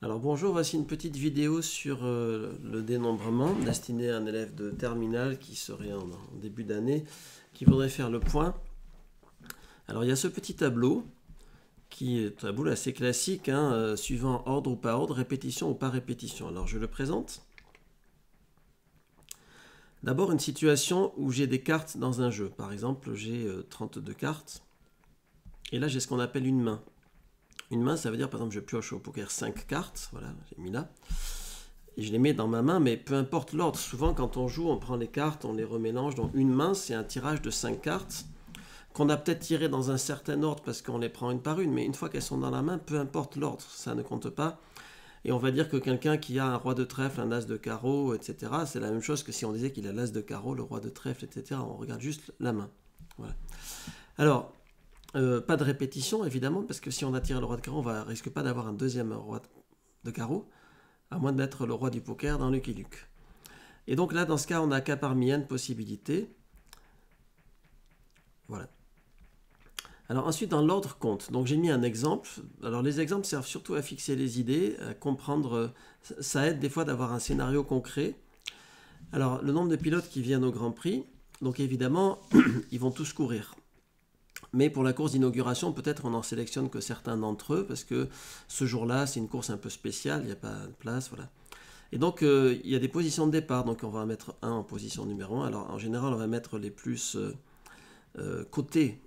Alors bonjour, voici une petite vidéo sur le dénombrement destinée à un élève de terminale qui serait en début d'année, qui voudrait faire le point. Alors il y a ce petit tableau qui est un tableau assez classique, suivant ordre ou pas ordre, répétition ou pas répétition. Alors je le présente. D'abord une situation où j'ai des cartes dans un jeu. Par exemple, j'ai 32 cartes. Et là j'ai ce qu'on appelle une main. Une main, ça veut dire, par exemple, je pioche au poker 5 cartes, voilà, j'ai mis là, et je les mets dans ma main, mais peu importe l'ordre. Souvent, quand on joue, on prend les cartes, on les remélange. Donc, une main, c'est un tirage de 5 cartes qu'on a peut-être tiré dans un certain ordre parce qu'on les prend une par une, mais une fois qu'elles sont dans la main, peu importe l'ordre, ça ne compte pas. Et on va dire que quelqu'un qui a un roi de trèfle, un as de carreau, etc., c'est la même chose que si on disait qu'il a l'as de carreau, le roi de trèfle, etc. On regarde juste la main. Voilà. Alors, pas de répétition, évidemment, parce que si on a tiré le roi de carreau, on ne risque pas d'avoir un deuxième roi de carreau, à moins de mettre le roi du poker dans Lucky Luke. Et donc là, dans ce cas, on n'a qu'à parmi n possibilités. Voilà. Alors ensuite, dans l'ordre compte. Donc j'ai mis un exemple. Alors les exemples servent surtout à fixer les idées, à comprendre. Ça aide des fois d'avoir un scénario concret. Alors le nombre de pilotes qui viennent au Grand Prix, donc évidemment, ils vont tous courir. Mais pour la course d'inauguration, peut-être on en sélectionne que certains d'entre eux, parce que ce jour-là, c'est une course un peu spéciale, il n'y a pas de place, voilà. Et donc, il y a des positions de départ, donc on va mettre 1 en position numéro 1. Alors, en général, on va mettre les plus cotés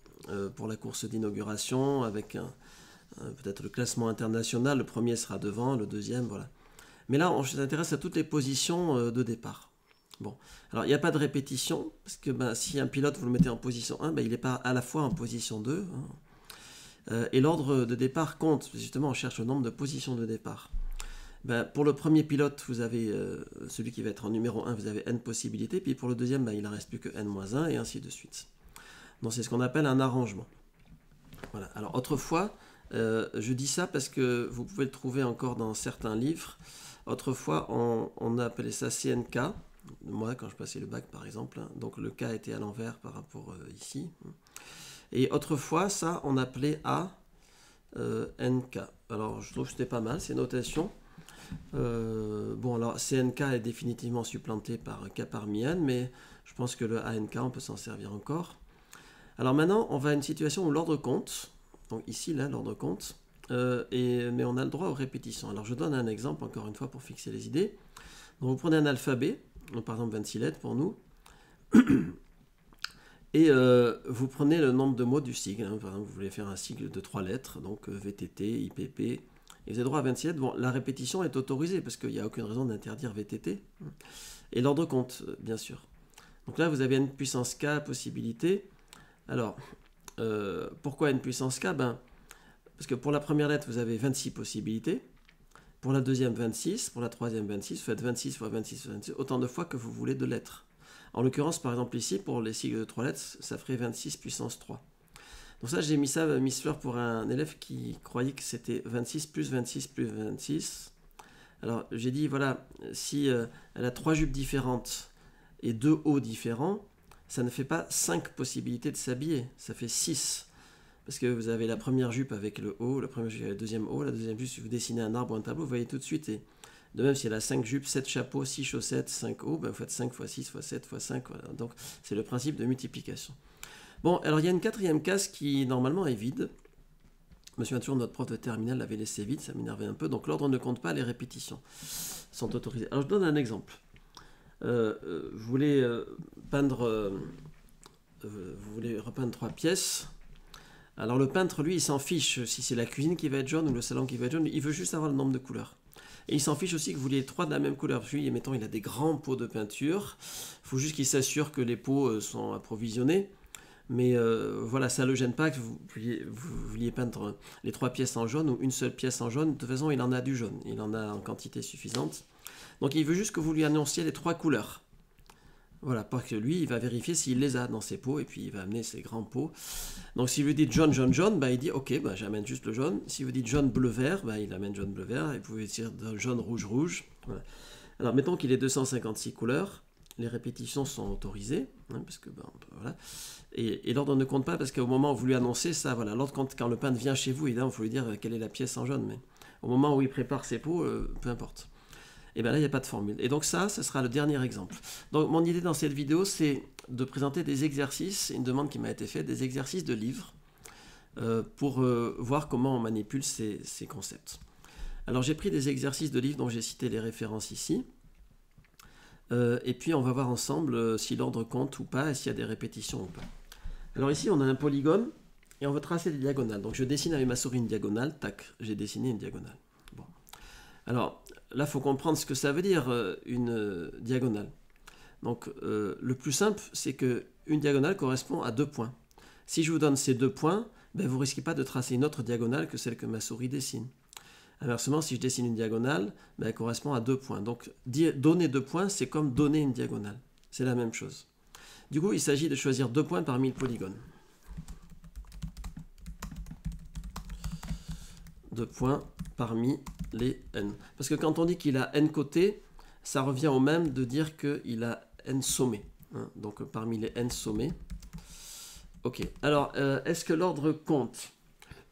pour la course d'inauguration, avec peut-être le classement international. Le premier sera devant, le deuxième, voilà. Mais là, on s'intéresse à toutes les positions de départ. Bon, alors il n'y a pas de répétition, parce que si un pilote vous le mettez en position 1, il n'est pas à la fois en position 2. Et l'ordre de départ compte, justement on cherche le nombre de positions de départ. Pour le premier pilote, vous avez celui qui va être en numéro 1, vous avez n possibilités, puis pour le deuxième, il ne reste plus que n-1, et ainsi de suite. Donc c'est ce qu'on appelle un arrangement. Voilà. Alors autrefois, je dis ça parce que vous pouvez le trouver encore dans certains livres. Autrefois, on appelait ça CNK. Moi, quand je passais le bac, par exemple, donc le K était à l'envers par rapport ici. Et autrefois, ça, on appelait A, NK. Alors, je trouve que c'était pas mal, ces notations. Bon, alors, CNK est définitivement supplanté par K parmi N, mais je pense que le ANK, on peut s'en servir encore. Alors maintenant, on va à une situation où l'ordre compte. Donc ici, là, l'ordre compte. Mais on a le droit aux répétitions. Alors, je donne un exemple, encore une fois, pour fixer les idées. Donc, vous prenez un alphabet. Donc, par exemple 26 lettres pour nous, et vous prenez le nombre de mots du sigle. Par exemple, vous voulez faire un sigle de 3 lettres, donc VTT, IPP, et vous avez droit à 27. Bon, la répétition est autorisée, parce qu'il n'y a aucune raison d'interdire VTT. Et l'ordre compte, bien sûr. Donc là, vous avez n puissance k possibilités. Alors, pourquoi n puissance k? Parce que pour la première lettre, vous avez 26 possibilités. Pour la deuxième, 26. Pour la troisième, 26. Vous faites 26 fois 26 fois 26, autant de fois que vous voulez de lettres. En l'occurrence, par exemple ici, pour les sigles de 3 lettres, ça ferait 26 puissance 3. Donc ça, j'ai mis ça, Miss Fleur, pour un élève qui croyait que c'était 26 plus 26 plus 26. Alors, j'ai dit, voilà, si elle a 3 jupes différentes et 2 hauts différents, ça ne fait pas 5 possibilités de s'habiller, ça fait 6. Parce que vous avez la première jupe avec le haut, la première jupe avec le deuxième haut, la deuxième jupe, si vous dessinez un arbre ou un tableau, vous voyez tout de suite. Et de même, si elle a 5 jupes, 7 chapeaux, 6 chaussettes, 5 hauts, vous faites 5 fois 6 fois 7 fois 5. Voilà. Donc, c'est le principe de multiplication. Bon, alors il y a une quatrième case qui, normalement, est vide. Je me souviens toujours, notre prof de terminale l'avait laissé vide, ça m'énervait un peu. Donc, l'ordre ne compte pas, les répétitions sont autorisées. Alors, je donne un exemple. Vous voulez repeindre 3 pièces. Alors le peintre, lui, il s'en fiche si c'est la cuisine qui va être jaune ou le salon qui va être jaune, il veut juste avoir le nombre de couleurs. Et il s'en fiche aussi que vous vouliez 3 de la même couleur. Parce que lui, mettons, il a des grands pots de peinture. Il faut juste qu'il s'assure que les pots sont approvisionnés. Mais voilà, ça ne le gêne pas que vous vouliez peindre les 3 pièces en jaune ou une seule pièce en jaune. De toute façon, il en a du jaune. Il en a en quantité suffisante. Donc il veut juste que vous lui annonciez les 3 couleurs. Voilà, parce que lui, il va vérifier s'il les a dans ses pots, et puis il va amener ses grands pots. Donc si vous dites jaune, jaune, jaune, il dit ok, j'amène juste le jaune. Si vous dites jaune, bleu, vert, il amène jaune, bleu, vert, et vous pouvez dire jaune, rouge, rouge. Voilà. Alors mettons qu'il ait 256 couleurs, les répétitions sont autorisées, parce que voilà. Et l'ordre ne compte pas, parce qu'au moment où vous lui annoncez ça, voilà, l'ordre compte quand le peintre vient chez vous, évidemment, il faut lui dire quelle est la pièce en jaune, mais au moment où il prépare ses pots, peu importe. Et bien là, il n'y a pas de formule. Et donc ça, ce sera le dernier exemple. Donc mon idée dans cette vidéo, c'est de présenter des exercices, une demande qui m'a été faite, des exercices de livres, pour voir comment on manipule ces concepts. Alors j'ai pris des exercices de livres dont j'ai cité les références ici. Et puis on va voir ensemble si l'ordre compte ou pas et s'il y a des répétitions ou pas. Alors ici on a un polygone et on veut tracer des diagonales. Donc je dessine avec ma souris une diagonale, tac, j'ai dessiné une diagonale. Bon. Alors là il faut comprendre ce que ça veut dire une diagonale. Donc le plus simple c'est qu'une diagonale correspond à 2 points. Si je vous donne ces 2 points, ben, vous ne risquez pas de tracer une autre diagonale que celle que ma souris dessine. Inversement, si je dessine une diagonale, ben, elle correspond à 2 points. Donc, donner 2 points, c'est comme donner une diagonale. C'est la même chose. Du coup, il s'agit de choisir 2 points parmi le polygone. 2 points parmi les n. Parce que quand on dit qu'il a n côtés, ça revient au même de dire qu'il a n sommets. Hein. Donc, parmi les n sommets. Ok. Alors, est-ce que l'ordre compte ?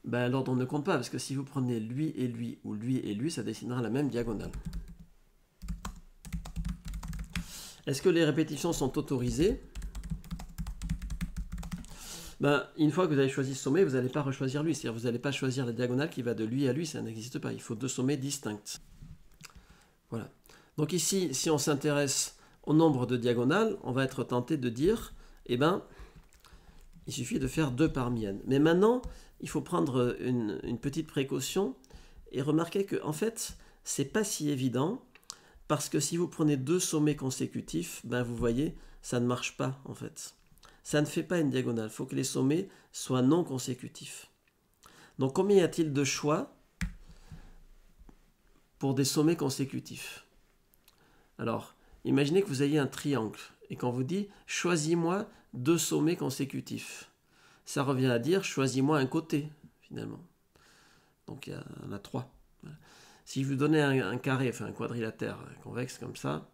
Ben, l'ordre ne compte pas, parce que si vous prenez lui et lui, ou lui et lui, ça dessinera la même diagonale. Est-ce que les répétitions sont autorisées? Ben, une fois que vous avez choisi ce sommet, vous n'allez pas rechoisir lui, c'est-à-dire vous n'allez pas choisir la diagonale qui va de lui à lui, ça n'existe pas, il faut 2 sommets distincts. Voilà. Donc ici, si on s'intéresse au nombre de diagonales, on va être tenté de dire, eh ben, il suffit de faire 2 parmi n. Mais maintenant, il faut prendre une petite précaution et remarquer que en fait, c'est pas si évident parce que si vous prenez 2 sommets consécutifs, ben vous voyez, ça ne marche pas en fait. Ça ne fait pas une diagonale. Il faut que les sommets soient non consécutifs. Donc combien y a-t-il de choix pour des sommets consécutifs? Alors, imaginez que vous ayez un triangle et qu'on vous dit choisis-moi 2 sommets consécutifs. Ça revient à dire choisis-moi un côté, finalement. Donc il y en a 3. Si je vous donnais un carré, enfin un quadrilatère convexe comme ça,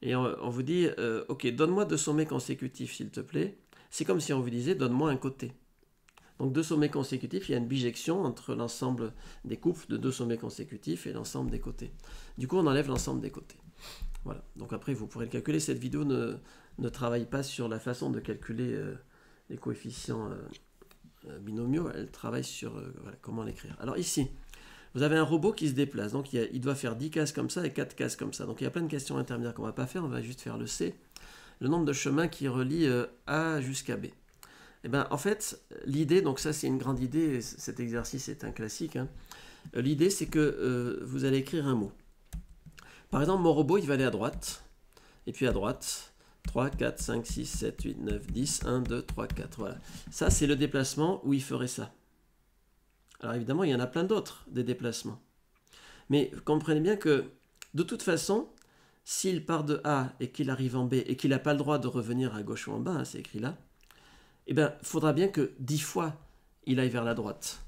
et on vous dit ok, donne-moi 2 sommets consécutifs, s'il te plaît, c'est comme si on vous disait donne-moi un côté. Donc 2 sommets consécutifs, il y a une bijection entre l'ensemble des couples de 2 sommets consécutifs et l'ensemble des côtés. Du coup, on enlève l'ensemble des côtés. Voilà. Donc après, vous pourrez le calculer. Cette vidéo ne travaille pas sur la façon de calculer les coefficients binomiaux, elle travaille sur voilà, comment l'écrire. Alors ici, vous avez un robot qui se déplace, donc il doit faire 10 cases comme ça et 4 cases comme ça. Donc il y a plein de questions intermédiaires qu'on ne va pas faire, on va juste faire le C. Le nombre de chemins qui relie A jusqu'à B. Et bien en fait, l'idée, donc ça c'est une grande idée, cet exercice est un classique, hein. L'idée c'est que vous allez écrire un mot. Par exemple, mon robot il va aller à droite, et puis à droite, 3, 4, 5, 6, 7, 8, 9, 10, 1, 2, 3, 4, voilà. Ça, c'est le déplacement où il ferait ça. Alors évidemment, il y en a plein d'autres, des déplacements. Mais comprenez bien que, de toute façon, s'il part de A et qu'il arrive en B et qu'il n'a pas le droit de revenir à gauche ou en bas, hein, c'est écrit là, eh bien, il faudra bien que 10 fois, il aille vers la droite.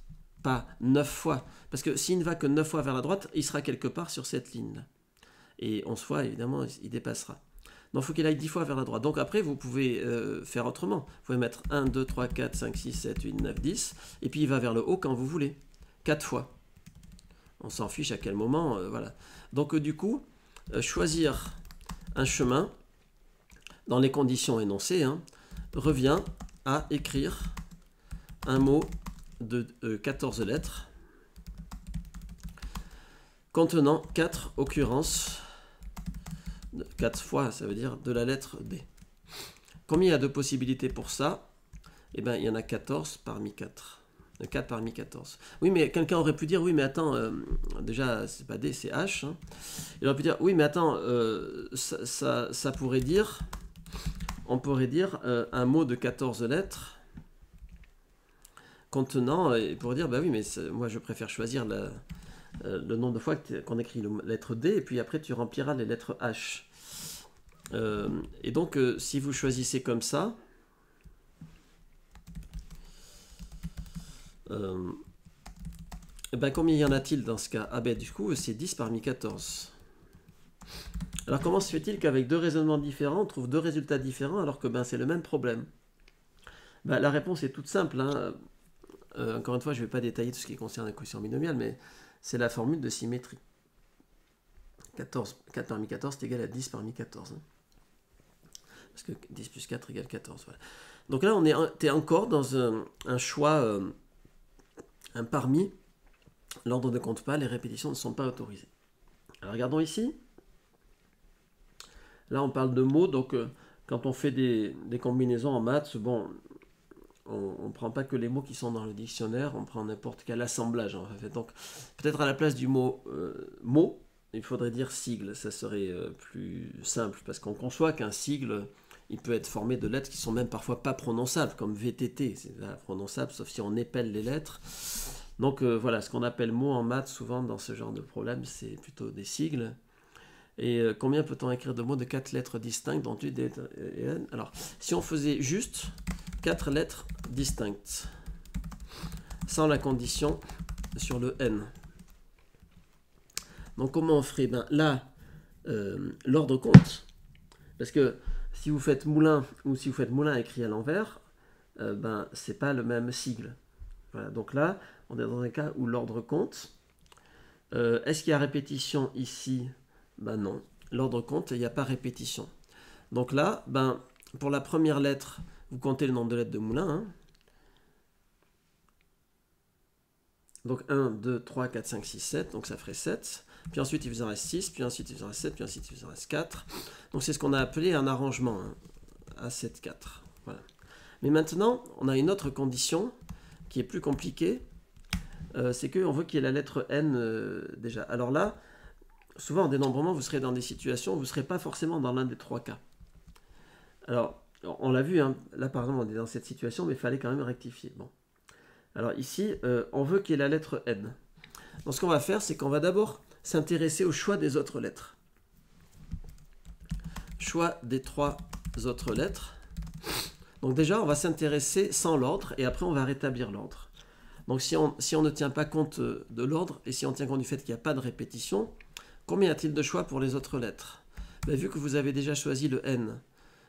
Pas 9 fois. Parce que s'il ne va que 9 fois vers la droite, il sera quelque part sur cette ligne-là. Et 11 fois, évidemment, il dépassera. Donc il faut qu'il aille 10 fois vers la droite. Donc après, vous pouvez faire autrement. Vous pouvez mettre 1, 2, 3, 4, 5, 6, 7, 8, 9, 10. Et puis il va vers le haut quand vous voulez. 4 fois. On s'en fiche à quel moment. Voilà. Donc du coup, choisir un chemin dans les conditions énoncées hein, revient à écrire un mot de 14 lettres contenant 4 occurrences. 4 fois, ça veut dire de la lettre D. Combien il y a de possibilités pour ça? Eh bien, il y en a 14 parmi 4. 4 parmi 14. Oui, mais quelqu'un aurait pu dire, oui, mais attends, déjà, c'est pas D, c'est H. Hein. Il aurait pu dire, oui, mais attends, ça pourrait dire, on pourrait dire un mot de 14 lettres contenant, et pour dire, bah oui, mais moi, je préfère choisir le nombre de fois qu'on écrit la lettre D, et puis après tu rempliras les lettres H. Et donc, si vous choisissez comme ça, ben combien y en a-t-il dans ce cas? Ah ben du coup, c'est 10 parmi 14. Alors comment se fait-il qu'avec 2 raisonnements différents, on trouve 2 résultats différents alors que ben, c'est le même problème? Ben, la réponse est toute simple. Hein. Encore une fois, je ne vais pas détailler tout ce qui concerne la quotient binomiale, mais c'est la formule de symétrie. 4 parmi 14 est égal à 10 parmi 14. Hein. Parce que 10 plus 4 égale 14. Voilà. Donc là, tu es encore dans un choix, un parmi. L'ordre ne compte pas, les répétitions ne sont pas autorisées. Alors regardons ici. Là, on parle de mots, donc quand on fait des combinaisons en maths, bon, on ne prend pas que les mots qui sont dans le dictionnaire, on prend n'importe quel assemblage. En fait. Donc peut-être à la place du mot mot, il faudrait dire sigle, ça serait plus simple, parce qu'on conçoit qu'un sigle, il peut être formé de lettres qui sont même parfois pas prononçables, comme VTT, c'est prononçable, sauf si on épelle les lettres. Donc voilà, ce qu'on appelle mot en maths, souvent dans ce genre de problème, c'est plutôt des sigles. Et combien peut-on écrire de mots de 4 lettres distinctes, dont U, D et N? Alors, si on faisait juste 4 lettres distinctes, sans la condition sur le N. Donc comment on ferait? Ben, là, l'ordre compte. Parce que si vous faites moulin, ou si vous faites moulin écrit à l'envers, ben, c'est pas le même sigle. Voilà, donc là, on est dans un cas où l'ordre compte. Est-ce qu'il y a répétition ici? Ben non, l'ordre compte et il n'y a pas répétition. Donc là, ben, pour la première lettre, vous comptez le nombre de lettres de moulin. Hein. Donc 1, 2, 3, 4, 5, 6, 7, donc ça ferait 7. Puis ensuite, il vous en reste 6, puis ensuite, il vous en reste 7, puis ensuite, il vous en reste 4. Donc c'est ce qu'on a appelé un arrangement, hein, à 7, 4. Voilà. Mais maintenant, on a une autre condition qui est plus compliquée. C'est qu'on veut qu'il y ait la lettre N déjà. Alors là, souvent en dénombrement, vous serez dans des situations où vous ne serez pas forcément dans l'un des 3 cas. Alors, on l'a vu, hein, là par exemple, on est dans cette situation, mais il fallait quand même rectifier. Bon. Alors ici, on veut qu'il y ait la lettre N. Donc ce qu'on va faire, c'est qu'on va d'abord s'intéresser au choix des autres lettres. Choix des 3 autres lettres. Donc déjà, on va s'intéresser sans l'ordre, et après on va rétablir l'ordre. Donc si on ne tient pas compte de l'ordre, et si on tient compte du fait qu'il n'y a pas de répétition, combien y a-t-il de choix pour les autres lettres? Ben, vu que vous avez déjà choisi le N,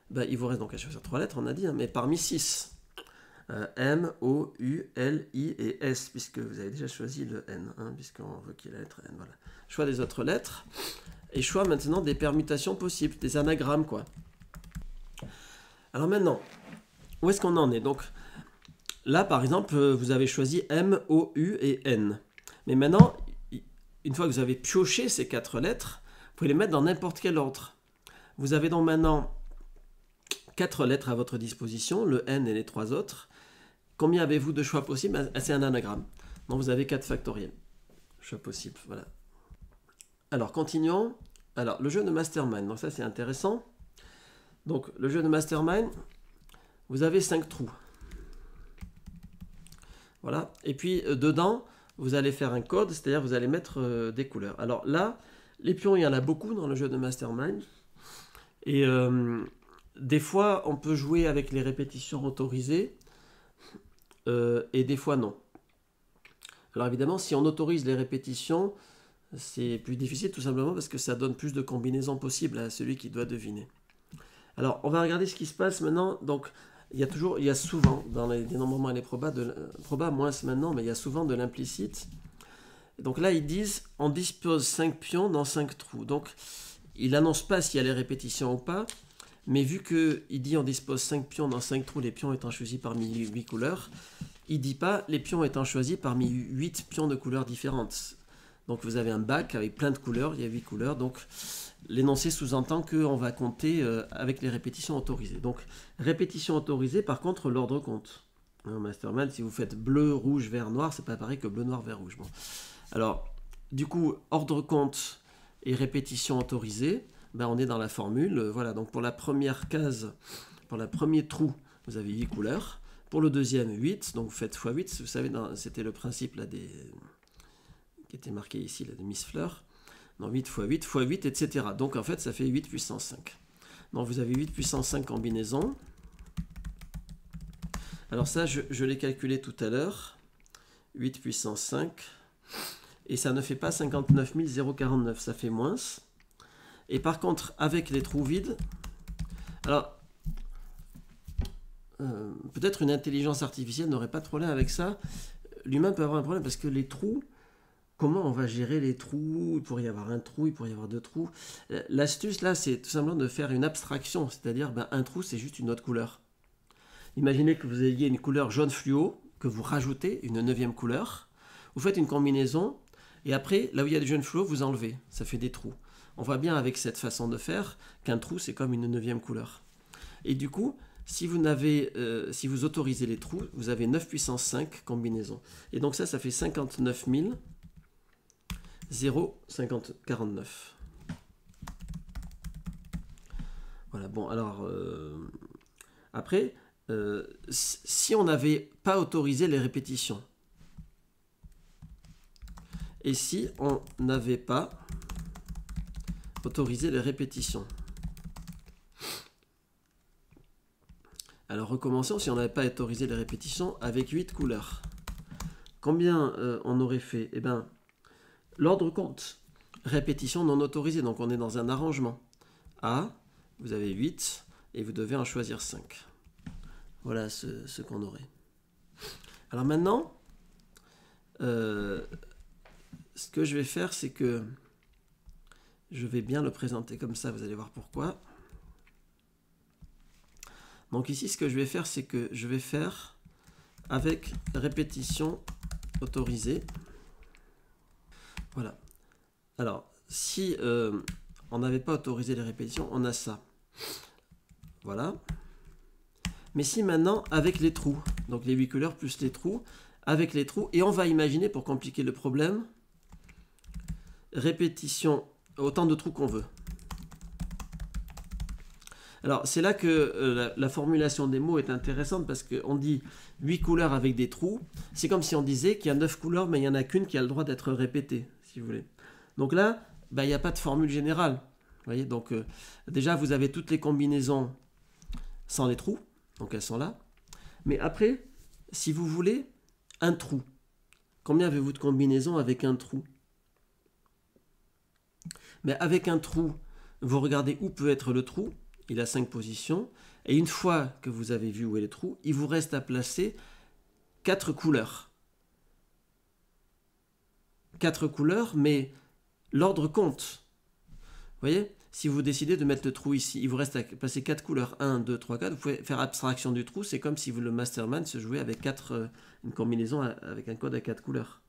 ben, il vous reste donc à choisir 3 lettres, on a dit, hein, mais parmi 6. M, O, U, L, I et S, puisque vous avez déjà choisi le N, hein, puisqu'on veut qu'il y ait la lettre N. Voilà. Choix des autres lettres, et choix maintenant des permutations possibles, des anagrammes, quoi. Alors maintenant, où est-ce qu'on en est? Donc, là, par exemple, vous avez choisi M, O, U et N. Mais maintenant, une fois que vous avez pioché ces 4 lettres, vous pouvez les mettre dans n'importe quel ordre. Vous avez donc maintenant 4 lettres à votre disposition, le N et les 3 autres. Combien avez-vous de choix possibles? C'est un anagramme. Donc vous avez 4 factoriels. Choix possibles, voilà. Alors, continuons. Alors, le jeu de Mastermind. Donc ça, c'est intéressant. Donc, le jeu de Mastermind, vous avez 5 trous. Voilà. Et puis, dedans, vous allez faire un code, c'est-à-dire vous allez mettre des couleurs. Alors là, les pions, il y en a beaucoup dans le jeu de Mastermind. Et des fois, on peut jouer avec les répétitions autorisées. Et des fois non. Alors évidemment, si on autorise les répétitions, c'est plus difficile tout simplement parce que ça donne plus de combinaisons possibles à celui qui doit deviner. Alors on va regarder ce qui se passe maintenant. Donc il y a souvent dans les dénombrements et les probas, moins maintenant, mais il y a souvent de l'implicite. Donc là ils disent on dispose 5 pions dans 5 trous. Donc il n'annonce pas s'il y a les répétitions ou pas. Mais vu qu'il dit on dispose 5 pions dans 5 trous, les pions étant choisis parmi 8 couleurs, il ne dit pas les pions étant choisis parmi 8 pions de couleurs différentes. Donc vous avez un bac avec plein de couleurs, il y a 8 couleurs, donc l'énoncé sous-entend qu'on va compter avec les répétitions autorisées. Donc répétition autorisée, par contre l'ordre compte. Hein, Mastermind, si vous faites bleu, rouge, vert, noir, c'est pas pareil que bleu, noir, vert, rouge. Bon. Alors, du coup, ordre compte et répétition autorisée. Ben, on est dans la formule. Voilà, donc pour la première case, pour le premier trou, vous avez 8 couleurs. Pour le deuxième, 8. Donc vous faites x8. Vous savez, c'était le principe là, qui était marqué ici, là, de Miss Fleur. Donc 8 x 8, x 8, etc. Donc en fait, ça fait 8 puissance 5. Donc vous avez 8 puissance 5 combinaisons. Alors ça, je l'ai calculé tout à l'heure. 8 puissance 5. Et ça ne fait pas 59 049, ça fait moins. Et par contre, avec les trous vides, alors, peut-être une intelligence artificielle n'aurait pas de problème avec ça. L'humain peut avoir un problème parce que les trous, comment on va gérer les trous? Il pourrait y avoir un trou, il pourrait y avoir deux trous. L'astuce là, c'est tout simplement de faire une abstraction, c'est-à-dire un trou, c'est juste une autre couleur. Imaginez que vous ayez une couleur jaune fluo, que vous rajoutez une 9e couleur, vous faites une combinaison, et après, là où il y a du jaune fluo, vous enlevez, ça fait des trous. On voit bien avec cette façon de faire qu'un trou, c'est comme une 9e couleur. Et du coup, si vous autorisez les trous, vous avez 9 puissance 5 combinaisons. Et donc ça fait 59 0,49. Voilà, bon, alors, après, si on n'avait pas autorisé les répétitions, et si on n'avait pas autorisé les répétitions, alors recommençons, si on n'avait pas autorisé les répétitions avec 8 couleurs. Combien on aurait fait? Eh bien, l'ordre compte. Répétition non autorisée, donc on est dans un arrangement. A, vous avez 8, et vous devez en choisir 5. Voilà ce qu'on aurait. Alors maintenant, ce que je vais faire, c'est que je vais bien le présenter comme ça, vous allez voir pourquoi. Donc ici, ce que je vais faire, c'est que je vais faire avec répétition autorisée. Voilà. Alors, si on n'avait pas autorisé les répétitions, on a ça. Voilà. Mais si maintenant, avec les trous, donc les 8 couleurs plus les trous, avec les trous, et on va imaginer, pour compliquer le problème, répétition, autant de trous qu'on veut. Alors, c'est là que la formulation des mots est intéressante, parce qu'on dit 8 couleurs avec des trous. C'est comme si on disait qu'il y a 9 couleurs, mais il n'y en a qu'une qui a le droit d'être répétée, si vous voulez. Donc là, il n'y a pas de formule générale. Vous voyez, donc déjà, vous avez toutes les combinaisons sans les trous. Donc elles sont là. Mais après, si vous voulez un trou, combien avez-vous de combinaisons avec un trou? Mais avec un trou, vous regardez où peut être le trou. Il a 5 positions. Et une fois que vous avez vu où est le trou, il vous reste à placer 4 couleurs. 4 couleurs, mais l'ordre compte. Vous voyez? Si vous décidez de mettre le trou ici, il vous reste à placer 4 couleurs. 1, 2, 3, 4. Vous pouvez faire abstraction du trou. C'est comme si le Mastermind se jouait avec une combinaison avec un code à 4 couleurs.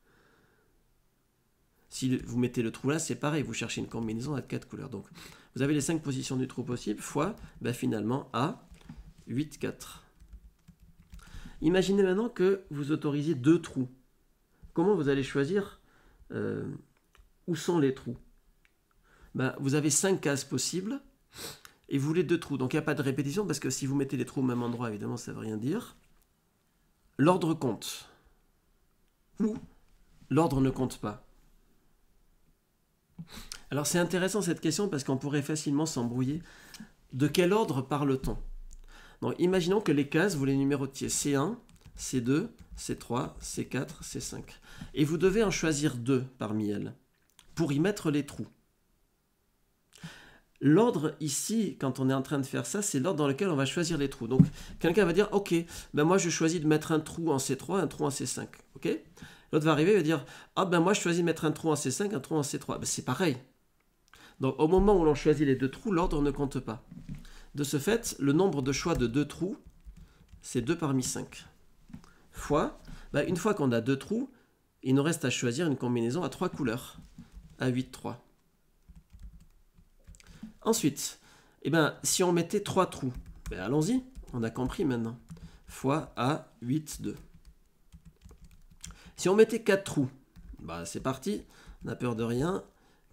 Si vous mettez le trou là, c'est pareil. Vous cherchez une combinaison à 4 couleurs. Donc, vous avez les 5 positions du trou possible fois, finalement, A, 8, 4. Imaginez maintenant que vous autorisiez 2 trous. Comment vous allez choisir où sont les trous? Vous avez 5 cases possibles et vous voulez 2 trous. Donc il n'y a pas de répétition parce que si vous mettez les trous au même endroit, évidemment, ça ne veut rien dire. L'ordre compte. Ou l'ordre ne compte pas. Alors c'est intéressant cette question parce qu'on pourrait facilement s'embrouiller. De quel ordre parle-t-on? Donc imaginons que les cases, vous les numérotiez C1, C2, C3, C4, C5. Et vous devez en choisir 2 parmi elles pour y mettre les trous. L'ordre ici, quand on est en train de faire ça, c'est l'ordre dans lequel on va choisir les trous. Donc, quelqu'un va dire, ok, moi je choisis de mettre un trou en C3, un trou en C5. Okay, l'autre va arriver et va dire, moi je choisis de mettre un trou en C5, un trou en C3. C'est pareil. Donc, au moment où l'on choisit les 2 trous, l'ordre ne compte pas. De ce fait, le nombre de choix de 2 trous, c'est 2 parmi 5. Fois, une fois qu'on a 2 trous, il nous reste à choisir une combinaison à 3 couleurs. À 8, 3. Ensuite, si on mettait 3 trous, allons-y, on a compris maintenant. Fois A, 8, 2. Si on mettait 4 trous, c'est parti, on n'a peur de rien.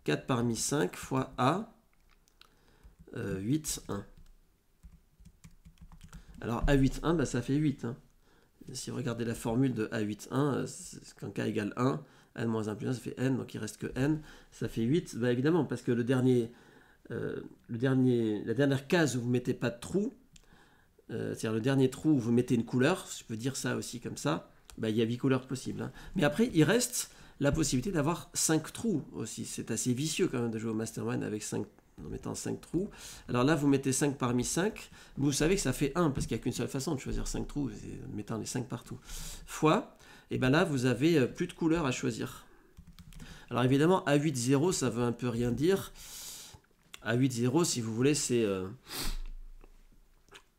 4 parmi 5 fois A, 8, 1. Alors A8, 1, ça fait 8. Hein. Si vous regardez la formule de A8, 1, quand K égale 1, N-1 plus 1, ça fait N, donc il reste que N, ça fait 8. Évidemment, parce que la dernière case où vous ne mettez pas de trou, c'est-à-dire le dernier trou où vous mettez une couleur, je peux dire ça aussi comme ça, il y a 8 couleurs possibles. Hein. Mais après, il reste la possibilité d'avoir 5 trous aussi. C'est assez vicieux quand même de jouer au Mastermind avec en mettant 5 trous. Alors là, vous mettez 5 parmi 5. Vous savez que ça fait 1 parce qu'il n'y a qu'une seule façon de choisir 5 trous, c'est en mettant les 5 partout. Fois, et là, vous avez plus de couleurs à choisir. Alors évidemment, A8-0, ça veut un peu rien dire. A8-0, si vous voulez, c'est...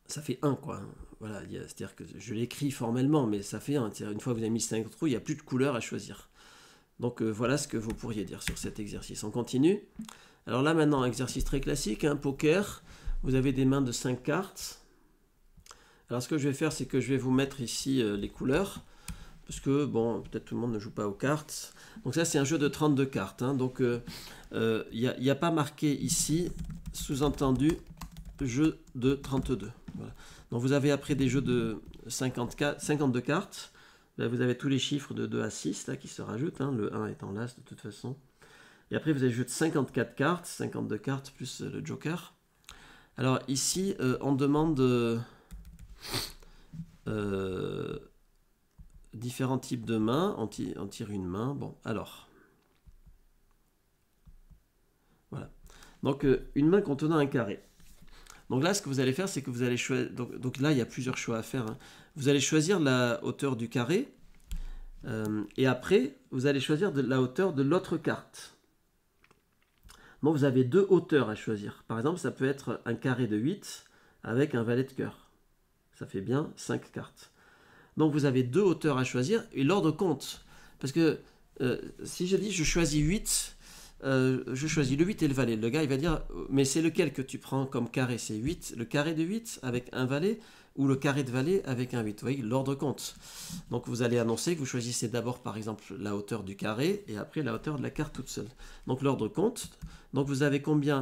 ça fait 1, quoi. Voilà, c'est-à-dire que je l'écris formellement, mais ça fait 1. Une fois que vous avez mis 5 trous, il n'y a plus de couleurs à choisir. Donc voilà ce que vous pourriez dire sur cet exercice. On continue. Alors là maintenant, exercice très classique, hein, poker. Vous avez des mains de 5 cartes. Alors ce que je vais faire, c'est que je vais vous mettre ici les couleurs. Parce que, bon, peut-être tout le monde ne joue pas aux cartes. Donc ça, c'est un jeu de 32 cartes. Hein. Donc il n'y a pas marqué ici, sous-entendu, jeu de 32. Voilà. Donc vous avez après des jeux de 52 cartes. Là, vous avez tous les chiffres de 2 à 6 là, qui se rajoutent, hein, le 1 étant l'as de toute façon. Et après vous avez le jeu de 54 cartes, 52 cartes plus le joker. Alors ici, on demande différents types de mains. On tire une main. Bon, alors. Voilà. Donc une main contenant un carré. Donc là, ce que vous allez faire, c'est que vous allez choisir... Donc là, il y a plusieurs choix à faire. Hein. Vous allez choisir la hauteur du carré. Et après, vous allez choisir la hauteur de l'autre carte. Donc vous avez 2 hauteurs à choisir. Par exemple, ça peut être un carré de 8 avec un valet de cœur. Ça fait bien 5 cartes. Donc vous avez 2 hauteurs à choisir et l'ordre compte. Parce que si je dis je choisis 8... je choisis le 8 et le valet. Le gars, il va dire, mais c'est lequel que tu prends comme carré? C'est 8, le carré de 8 avec un valet ou le carré de valet avec un 8? Vous voyez, l'ordre compte. Donc vous allez annoncer que vous choisissez d'abord, par exemple, la hauteur du carré et après la hauteur de la carte toute seule. Donc l'ordre compte. Donc vous avez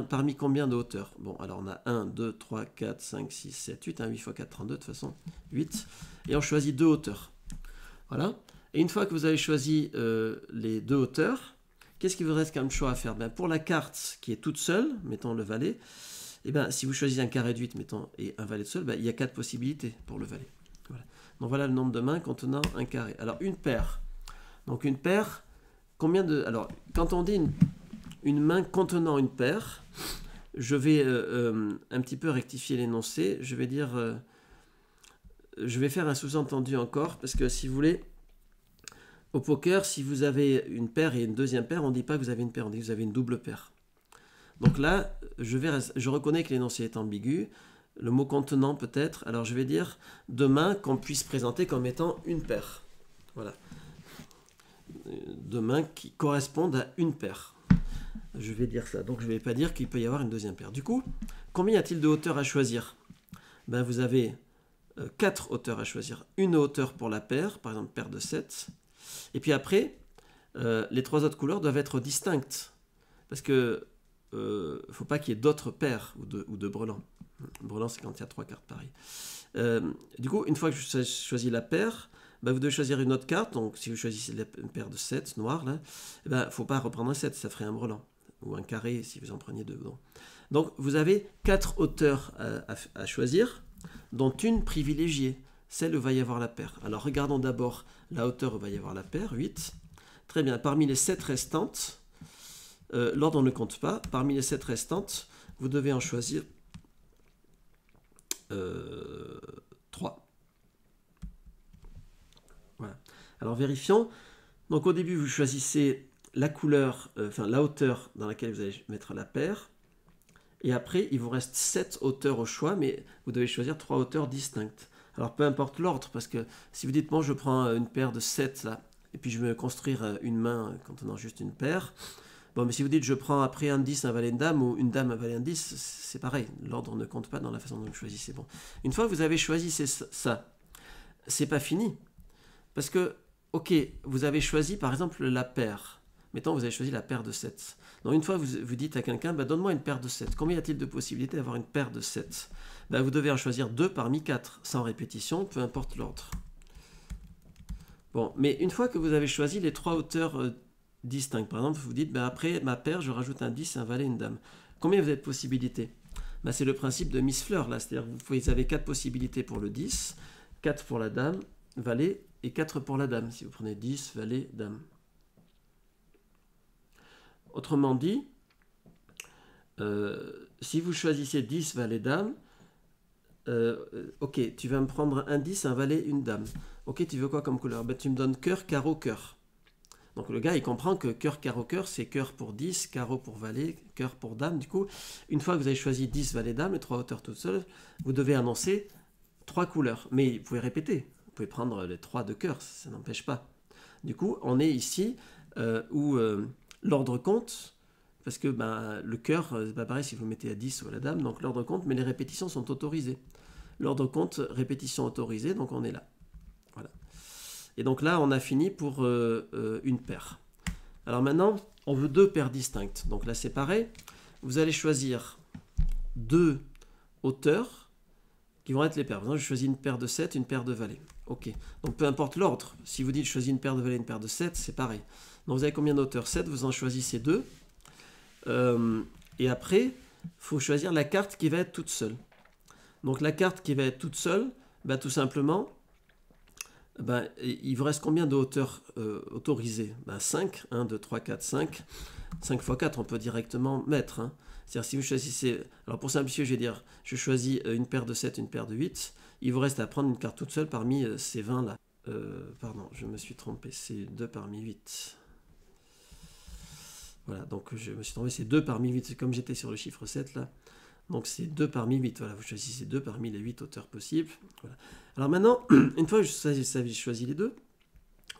parmi combien de hauteurs? Bon, alors on a 1, 2, 3, 4, 5, 6, 7, 8. 8 x 4, 32, de toute façon, 8. Et on choisit 2 hauteurs. Voilà. Et une fois que vous avez choisi les 2 hauteurs, qu'est-ce qu'il vous reste comme choix à faire? Pour la carte qui est toute seule, mettons le valet, si vous choisissez un carré de 8 mettons, et un valet de seul, il y a 4 possibilités pour le valet. Voilà. Donc voilà le nombre de mains contenant un carré. Alors une paire. Donc une paire, combien de... Alors quand on dit une main contenant une paire, je vais un petit peu rectifier l'énoncé. Je vais dire... je vais faire un sous-entendu encore, parce que si vous voulez... Au poker, si vous avez une paire et une deuxième paire, on ne dit pas que vous avez une paire, on dit que vous avez une double paire. Donc là, je reconnais que l'énoncé est ambigu, le mot contenant peut-être, alors je vais dire de mains qu'on puisse présenter comme étant une paire. Voilà. De mains qui correspondent à une paire. Je vais dire ça, donc je ne vais pas dire qu'il peut y avoir une deuxième paire. Du coup, combien y a-t-il de hauteurs à choisir? Vous avez 4 hauteurs à choisir. Une hauteur pour la paire, par exemple paire de 7. Et puis après, les 3 autres couleurs doivent être distinctes. Parce que ne faut pas qu'il y ait d'autres paires ou de brelans. Brelan, c'est quand il y a 3 cartes pareilles. Du coup, une fois que je choisis la paire, vous devez choisir une autre carte. Donc, si vous choisissez une paire de 7 noire, il ne faut pas reprendre un 7, ça ferait un brelan. Ou un carré si vous en preniez 2. Donc, vous avez 4 hauteurs à choisir, dont une privilégiée. Celle où va y avoir la paire. Alors regardons d'abord la hauteur où va y avoir la paire, 8. Très bien, parmi les 7 restantes, l'ordre ne compte pas, parmi les 7 restantes, vous devez en choisir 3. Voilà. Alors vérifions. Donc au début, vous choisissez la couleur, la hauteur dans laquelle vous allez mettre la paire. Et après, il vous reste 7 hauteurs au choix, mais vous devez choisir 3 hauteurs distinctes. Alors peu importe l'ordre, parce que si vous dites, bon, je prends une paire de 7 là, et puis je vais construire une main contenant juste une paire, bon, mais si vous dites, je prends après un 10, un valet, une dame, ou une dame, un valet, un 10, c'est pareil, l'ordre ne compte pas dans la façon dont vous choisissez. Bon. Une fois que vous avez choisi ça, c'est pas fini, parce que, ok, vous avez choisi par exemple la paire, mettons vous avez choisi la paire de 7. Donc une fois vous dites à quelqu'un, donne-moi une paire de 7. Combien y a-t-il de possibilités d'avoir une paire de 7? Vous devez en choisir 2 parmi 4, sans répétition, peu importe l'ordre. Bon, mais une fois que vous avez choisi les 3 hauteurs distinctes, par exemple, vous dites, après ma paire, je rajoute un 10, un valet, une dame. Combien vous avez de possibilités? C'est le principe de Miss Fleur, là, c'est-à-dire vous avez 4 possibilités pour le 10, 4 pour la dame, valet, et 4 pour la dame, si vous prenez 10, valet, dame. Autrement dit, si vous choisissez 10, valet, dame, ok, tu vas me prendre un 10, un valet, une dame. Ok, tu veux quoi comme couleur? Tu me donnes cœur, carreau, cœur. Donc le gars, il comprend que cœur, carreau, cœur, c'est cœur pour 10, carreau pour valet, cœur pour dame. Du coup, une fois que vous avez choisi 10 valet, dame, et 3 auteurs toutes seules, vous devez annoncer 3 couleurs. Mais vous pouvez répéter. Vous pouvez prendre les 3 de cœur, ça n'empêche pas. Du coup, on est ici où l'ordre compte, parce que le cœur, c'est pas pareil si vous mettez à 10 ou à la dame, donc l'ordre compte, mais les répétitions sont autorisées. L'ordre compte, répétition autorisée, donc on est là. Voilà. Et donc là, on a fini pour une paire. Alors maintenant, on veut 2 paires distinctes. Donc là, c'est pareil. Vous allez choisir 2 auteurs qui vont être les paires. Par exemple, je choisis une paire de 7, une paire de valets. Ok. Donc peu importe l'ordre. Si vous dites je choisis une paire de valets, une paire de 7, c'est pareil. Donc vous avez combien d'auteurs? 7, vous en choisissez 2. Et après, il faut choisir la carte qui va être toute seule. Donc la carte qui va être toute seule, tout simplement, il vous reste combien de hauteurs autorisées? 5, 1, 2, 3, 4, 5. 5 x 4, on peut directement mettre. Hein. C'est-à-dire si vous choisissez... Alors pour simplifier, je vais dire, je choisis une paire de 7, une paire de 8. Il vous reste à prendre une carte toute seule parmi ces 20-là. Pardon, je me suis trompé, c'est 2 parmi 8. Voilà, donc je me suis trompé, c'est 2 parmi 8. C'est comme j'étais sur le chiffre 7 là. Donc c'est 2 parmi 8. Voilà, vous choisissez 2 parmi les 8 auteurs possibles. Voilà. Alors maintenant, une fois que vous avez choisi les deux,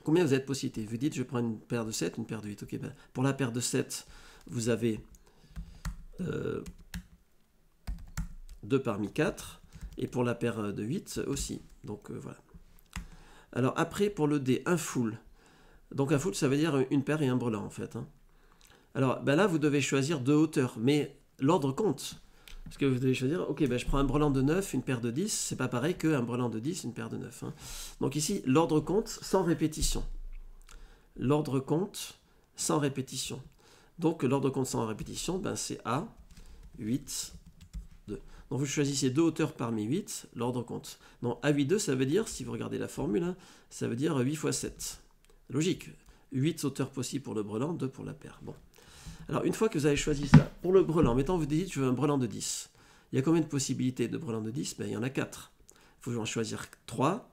combien vous avez de possibilités? Vous dites, je prends une paire de 7, une paire de 8. Ok, pour la paire de 7, vous avez 2 parmi 4. Et pour la paire de 8 aussi. Donc voilà. Alors après, pour le dé, un full. Donc un full, ça veut dire une paire et un brelan en fait. Hein. Alors là, vous devez choisir 2 hauteurs. Mais l'ordre compte. Parce que vous devez choisir, ok, je prends un brelan de 9, une paire de 10, c'est pas pareil qu'un brelan de 10, une paire de 9. Hein. Donc ici, l'ordre compte sans répétition. L'ordre compte sans répétition. Donc l'ordre compte sans répétition, c'est A, 8, 2. Donc vous choisissez 2 hauteurs parmi 8, l'ordre compte. Donc A8, 2, ça veut dire, si vous regardez la formule, hein, ça veut dire 8 x 7. Logique. 8 hauteurs possibles pour le brelan, 2 pour la paire. Bon. Alors, une fois que vous avez choisi ça, pour le brelan, mettons vous dites, je veux un brelan de 10. Il y a combien de possibilités de brelan de 10? Il y en a 4. Il faut en choisir 3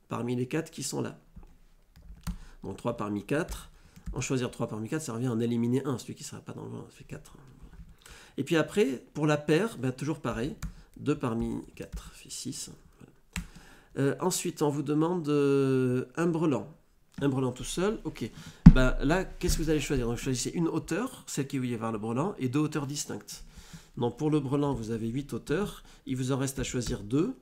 parmi les 4 qui sont là. Donc, 3 parmi 4. En choisir 3 parmi 4, ça revient à en éliminer 1. Celui qui ne sera pas dans le brelan, ça fait 4. Et puis après, pour la paire, toujours pareil. 2 parmi 4, ça fait 6. Voilà. Ensuite, on vous demande un brelan. Un brelan tout seul, ok. Là, qu'est-ce que vous allez choisir? Donc, choisissez une hauteur, celle qui va y avoir le brelan, et 2 hauteurs distinctes. Donc, pour le brelan, vous avez 8 hauteurs. Il vous en reste à choisir 2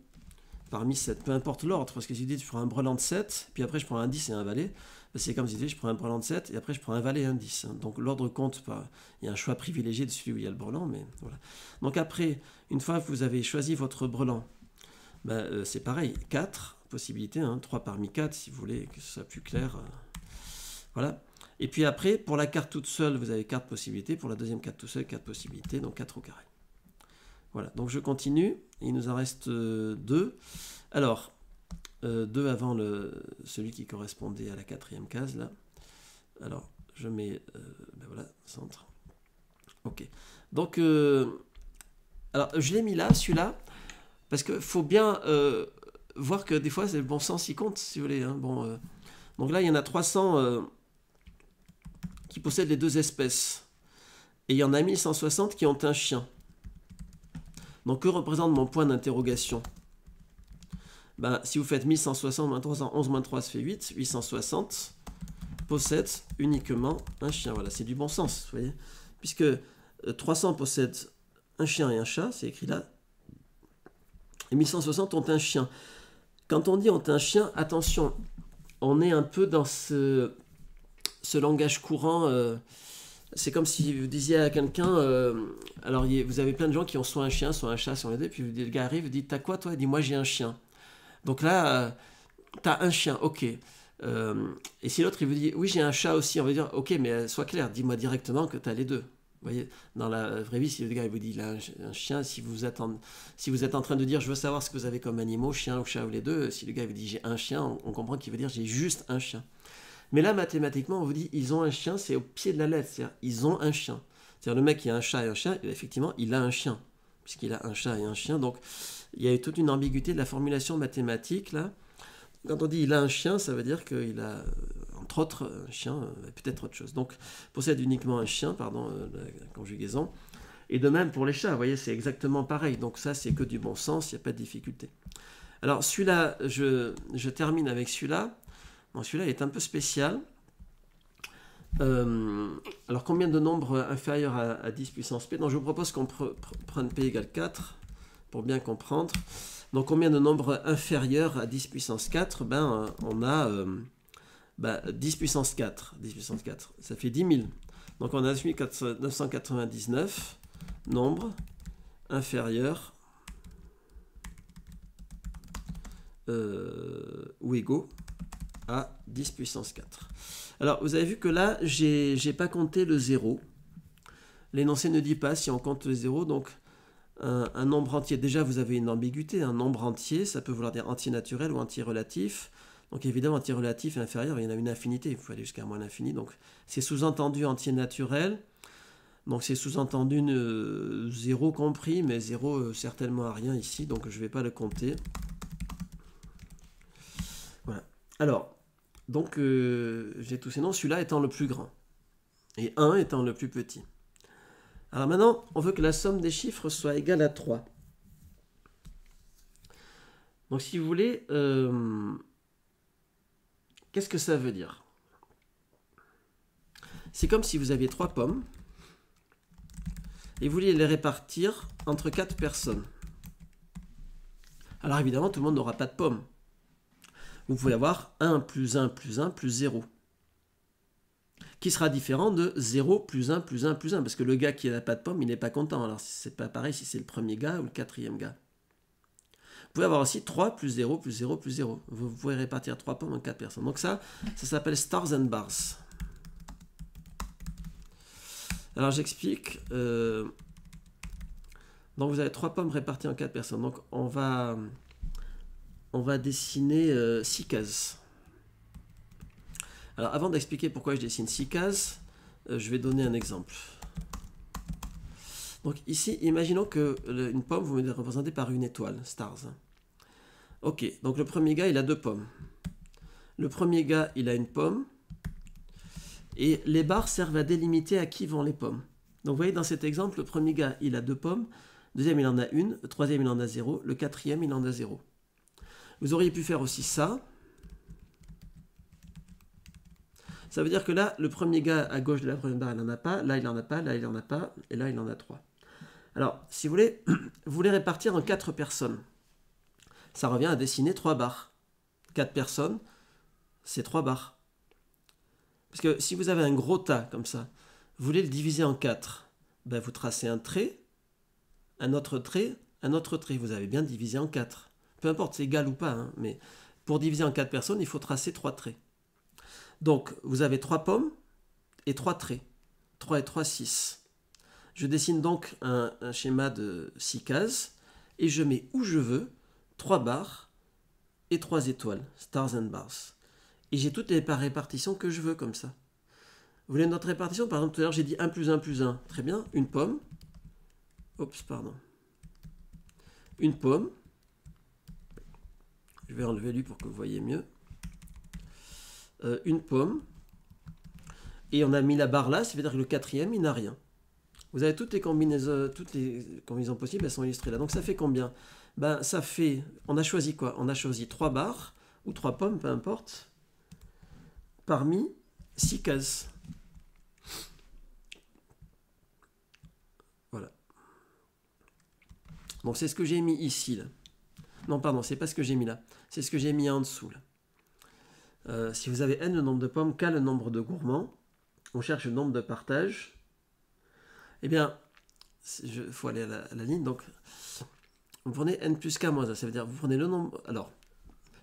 parmi 7. Peu importe l'ordre, parce que si vous dites, je prends un brelan de 7, puis après, je prends un 10 et un valet, c'est comme si vous dites, je prends un brelan de 7, et après, je prends un valet et un 10. Donc, l'ordre compte pas. Il y a un choix privilégié de celui où il y a le brelan, mais voilà. Donc, après, une fois que vous avez choisi votre brelan, c'est pareil, 4 possibilités, 3 parmi 4, si vous voulez que ce soit plus clair. Voilà. Et puis après, pour la carte toute seule, vous avez 4 possibilités. Pour la deuxième carte toute seule, 4 possibilités, donc 4 au carré. Voilà, donc je continue. Il nous en reste 2. Alors, 2 avant celui qui correspondait à la 4e case, là. Alors, je mets, voilà, centre. Ok. Donc, alors, je l'ai mis là, celui-là, parce qu'il faut bien voir que des fois, c'est le bon sens qui compte, si vous voulez. Hein. Bon, donc là, il y en a 300 qui possèdent les 2 espèces. Et il y en a 1160 qui ont un chien. Donc, que représente mon point d'interrogation? Si vous faites 1160 moins 311 moins 3, ça fait 8. 860 possèdent uniquement un chien. Voilà, c'est du bon sens, vous voyez. Puisque 300 possèdent un chien et un chat, c'est écrit là. Et 1160 ont un chien. Quand on dit ont un chien, attention, on est un peu dans ce langage courant. C'est comme si vous disiez à quelqu'un, alors vous avez plein de gens qui ont soit un chien, soit un chat, soit les deux, puis le gars arrive, il dit, t'as quoi toi? Il dit, moi j'ai un chien. Donc là, t'as un chien, ok. Et si l'autre il vous dit, oui j'ai un chat aussi, on va dire, ok, mais sois clair, dis-moi directement que t'as les deux. Vous voyez, dans la vraie vie, si le gars il vous dit il a un chien, si vous êtes en train de dire je veux savoir ce que vous avez comme animaux, chien ou chat ou les deux, si le gars vous dit j'ai un chien, on comprend qu'il veut dire j'ai juste un chien. Mais là, mathématiquement, on vous dit ils ont un chien, c'est au pied de la lettre, c'est-à-dire ils ont un chien. C'est-à-dire le mec qui a un chat et un chien, effectivement, il a un chien, puisqu'il a un chat et un chien. Donc il y a eu toute une ambiguïté de la formulation mathématique là. Quand on dit il a un chien, ça veut dire qu'il a entre autres un chien, peut-être autre chose. Donc possède uniquement un chien, pardon, la conjugaison. Et de même pour les chats, vous voyez, c'est exactement pareil. Donc ça, c'est que du bon sens, il n'y a pas de difficulté. Alors celui-là, je termine avec celui-là. Bon, celui-là est un peu spécial. Alors combien de nombres inférieurs à 10 puissance p? Donc je vous propose qu'on prenne p égale 4 pour bien comprendre. Donc combien de nombres inférieurs à 10 puissance 4? On a 10 puissance 4. 10 puissance 4, ça fait 10 000. Donc on a 999 nombres inférieurs ou égaux à 10 puissance 4. Alors, vous avez vu que là, j'ai pas compté le 0. L'énoncé ne dit pas si on compte le 0. Donc, un nombre entier, déjà, vous avez une ambiguïté. Un nombre entier, ça peut vouloir dire entier naturel ou entier relatif. Donc, évidemment, entier relatif et inférieur, il y en a une infinité. Il faut aller jusqu'à moins l'infini. Donc, c'est sous-entendu entier naturel. Donc, c'est sous-entendu 0 compris, mais 0 certainement à rien ici. Donc, je ne vais pas le compter. Voilà. Alors, donc, j'ai tous ces noms, celui-là étant le plus grand, et 1 étant le plus petit. Alors maintenant, on veut que la somme des chiffres soit égale à 3. Donc, si vous voulez, qu'est-ce que ça veut dire? C'est comme si vous aviez 3 pommes, et vous vouliez les répartir entre 4 personnes. Alors évidemment, tout le monde n'aura pas de pommes. Vous pouvez avoir 1 plus 1 plus 1 plus 0, qui sera différent de 0 plus 1 plus 1 plus 1, parce que le gars qui n'a pas de pomme, il n'est pas content. Alors c'est pas pareil si c'est le premier gars ou le quatrième gars. Vous pouvez avoir aussi 3 plus 0 plus 0 plus 0. Vous pouvez répartir 3 pommes en 4 personnes. Donc ça s'appelle stars and bars. Alors j'explique. Donc vous avez 3 pommes réparties en 4 personnes. Donc on va dessiner 6 cases. Alors avant d'expliquer pourquoi je dessine 6 cases, je vais donner un exemple. Donc ici, imaginons que une pomme, vous me représentez par une étoile, stars. Ok, donc le premier gars, il a 2 pommes. Le premier gars, il a une pomme. Et les barres servent à délimiter à qui vont les pommes. Donc vous voyez, dans cet exemple, le premier gars, il a 2 pommes. Le deuxième, il en a une. Le troisième, il en a 0. Le quatrième, il en a 0. Vous auriez pu faire aussi ça. Ça veut dire que là, le premier gars à gauche de la première barre, il n'en a pas. Là, il n'en a pas. Là, il n'en a pas. Et là, il en a 3. Alors, si vous voulez, vous voulez répartir en 4 personnes. Ça revient à dessiner 3 barres. 4 personnes, c'est 3 barres. Parce que si vous avez un gros tas comme ça, vous voulez le diviser en 4. Ben, vous tracez un trait, un autre trait, un autre trait. Vous avez bien divisé en 4. Peu importe, c'est égal ou pas, hein, mais pour diviser en 4 personnes, il faut tracer 3 traits. Donc, vous avez 3 pommes et 3 traits. 3 et 3, 6. Je dessine donc un schéma de 6 cases et je mets où je veux 3 barres et 3 étoiles, stars and bars. Et j'ai toutes les répartitions que je veux comme ça. Vous voulez une autre répartition? Par exemple, tout à l'heure, j'ai dit 1 plus 1 plus 1. Très bien, une pomme. Oups, pardon. Une pomme. Je vais enlever lui pour que vous voyez mieux. Une pomme. Et on a mis la barre là, ça veut dire que le quatrième, il n'a rien. Vous avez toutes les combinaisons possibles, elles sont illustrées là. Donc ça fait combien? Ben, ça fait, on a choisi quoi? On a choisi 3 barres, ou 3 pommes, peu importe, parmi 6 cases. Voilà. Donc c'est ce que j'ai mis ici, là. Non, pardon, c'est pas ce que j'ai mis là. C'est ce que j'ai mis en dessous, là. Si vous avez n le nombre de pommes, k le nombre de gourmands, on cherche le nombre de partages. Eh bien, il faut aller à la ligne. Donc, vous prenez n plus k moins 1. Ça veut dire, vous prenez le nombre... Alors,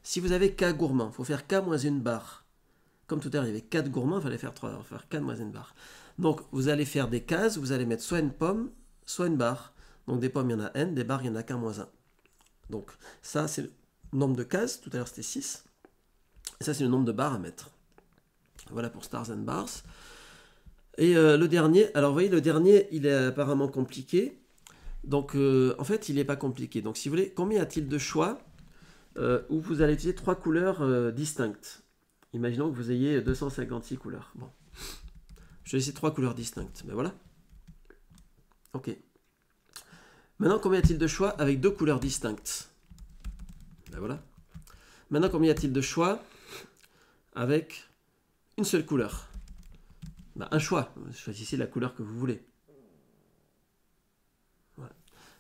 si vous avez k gourmands, il faut faire k moins une barre. Comme tout à l'heure, il y avait 4 gourmands, il fallait faire 3. Il faut faire k moins une barre. Donc, vous allez faire des cases. Vous allez mettre soit une pomme, soit une barre. Donc, des pommes, il y en a n. Des barres, il y en a k moins 1. Donc, ça, c'est le nombre de cases. Tout à l'heure, c'était 6. Et ça, c'est le nombre de barres à mettre. Voilà pour stars and bars. Et le dernier, alors vous voyez, le dernier, il est apparemment compliqué. Donc, en fait, il n'est pas compliqué. Donc, si vous voulez, combien y a-t-il de choix où vous allez utiliser 3 couleurs distinctes? Imaginons que vous ayez 256 couleurs. Bon. Je vais laisser 3 couleurs distinctes. Ben voilà. Ok. Maintenant, combien y a-t-il de choix avec 2 couleurs distinctes? Ben voilà. Maintenant, combien y a-t-il de choix avec une seule couleur? Ben, un choix. Choisissez la couleur que vous voulez. Voilà.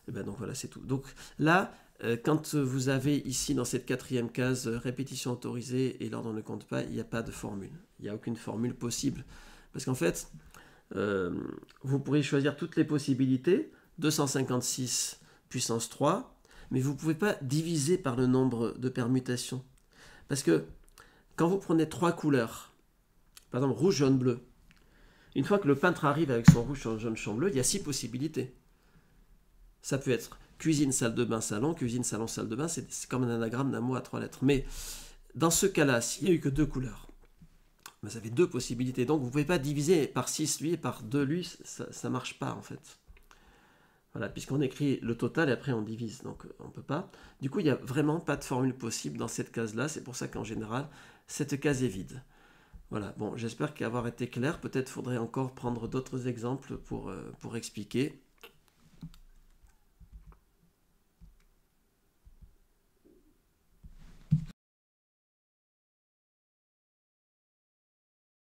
Et ben donc voilà, c'est tout. Donc là, quand vous avez ici dans cette 4e case répétition autorisée et l'ordre ne compte pas, il n'y a pas de formule. Il n'y a aucune formule possible. Parce qu'en fait, vous pourriez choisir toutes les possibilités, 256 puissance 3, mais vous ne pouvez pas diviser par le nombre de permutations. Parce que quand vous prenez 3 couleurs, par exemple rouge, jaune, bleu, une fois que le peintre arrive avec son rouge, son jaune, son bleu, il y a 6 possibilités. Ça peut être cuisine, salle de bain, salon, cuisine, salon, salle de bain, c'est comme un anagramme d'un mot à 3 lettres. Mais dans ce cas-là, s'il n'y a eu que 2 couleurs, vous avez 2 possibilités. Donc vous ne pouvez pas diviser par 6 lui et par 2 lui, ça ne marche pas en fait. Voilà, puisqu'on écrit le total et après on divise, donc on ne peut pas. Du coup, il n'y a vraiment pas de formule possible dans cette case-là, c'est pour ça qu'en général, cette case est vide. Voilà, bon, j'espère qu'avoir été clair, peut-être faudrait encore prendre d'autres exemples pour expliquer.